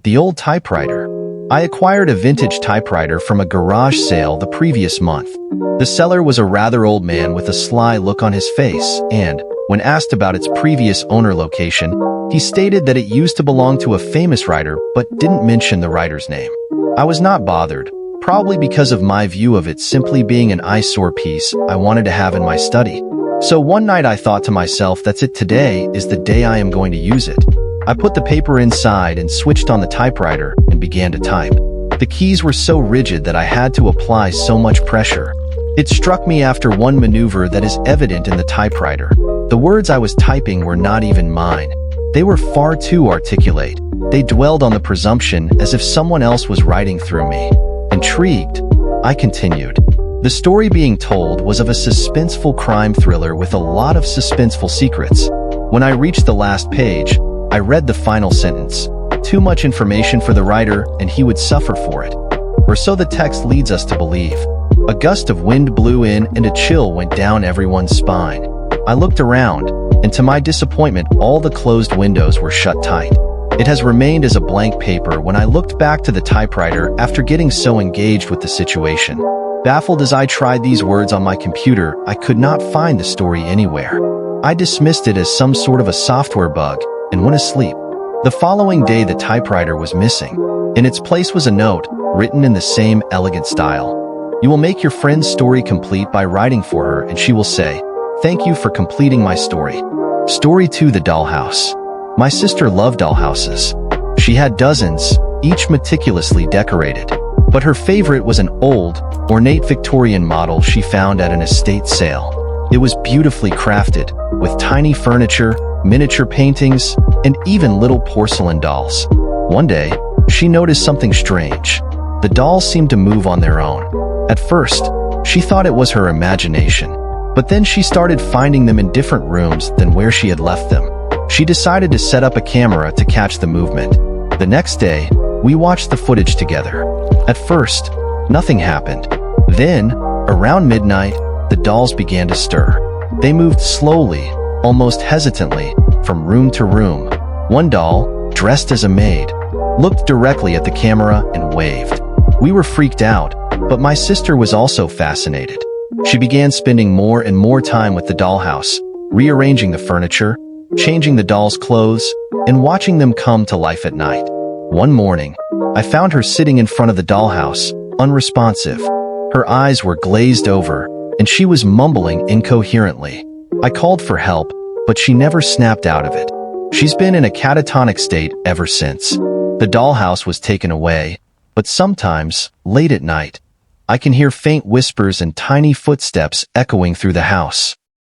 The old typewriter. I acquired a vintage typewriter from a garage sale the previous month. The seller was a rather old man with a sly look on his face, and, when asked about its previous owner location, he stated that it used to belong to a famous writer but didn't mention the writer's name. I was not bothered, probably because of my view of it simply being an eyesore piece I wanted to have in my study. So one night I thought to myself, that's it, today is the day I am going to use it. I put the paper inside and switched on the typewriter and began to type. The keys were so rigid that I had to apply so much pressure. It struck me after one maneuver that is evident in the typewriter. The words I was typing were not even mine. They were far too articulate. They dwelled on the presumption as if someone else was writing through me. Intrigued, I continued. The story being told was of a suspenseful crime thriller with a lot of suspenseful secrets. When I reached the last page, I read the final sentence. Too much information for the writer, and he would suffer for it. Or so the text leads us to believe. A gust of wind blew in and a chill went down everyone's spine. I looked around, and to my disappointment, all the closed windows were shut tight. It has remained as a blank paper when I looked back to the typewriter after getting so engaged with the situation. Baffled as I tried these words on my computer, I could not find the story anywhere. I dismissed it as some sort of a software bug and went asleep. The following day, the typewriter was missing. In its place was a note, written in the same elegant style. You will make your friend's story complete by writing for her, and she will say, "Thank you for completing my story." Story 2: The Dollhouse. My sister loved dollhouses. She had dozens, each meticulously decorated. But her favorite was an old, ornate Victorian model she found at an estate sale. It was beautifully crafted, with tiny furniture, miniature paintings, and even little porcelain dolls. One day, she noticed something strange. The dolls seemed to move on their own. At first, she thought it was her imagination, but then she started finding them in different rooms than where she had left them. She decided to set up a camera to catch the movement. The next day, we watched the footage together. At first, nothing happened. Then, around midnight, the dolls began to stir. They moved slowly, almost hesitantly, from room to room. One doll, dressed as a maid, looked directly at the camera and waved. We were freaked out, but my sister was also fascinated. She began spending more and more time with the dollhouse, rearranging the furniture, changing the dolls' clothes, and watching them come to life at night. One morning, I found her sitting in front of the dollhouse, unresponsive. Her eyes were glazed over, and she was mumbling incoherently. I called for help, but she never snapped out of it. She's been in a catatonic state ever since. The dollhouse was taken away, but sometimes, late at night, I can hear faint whispers and tiny footsteps echoing through the house.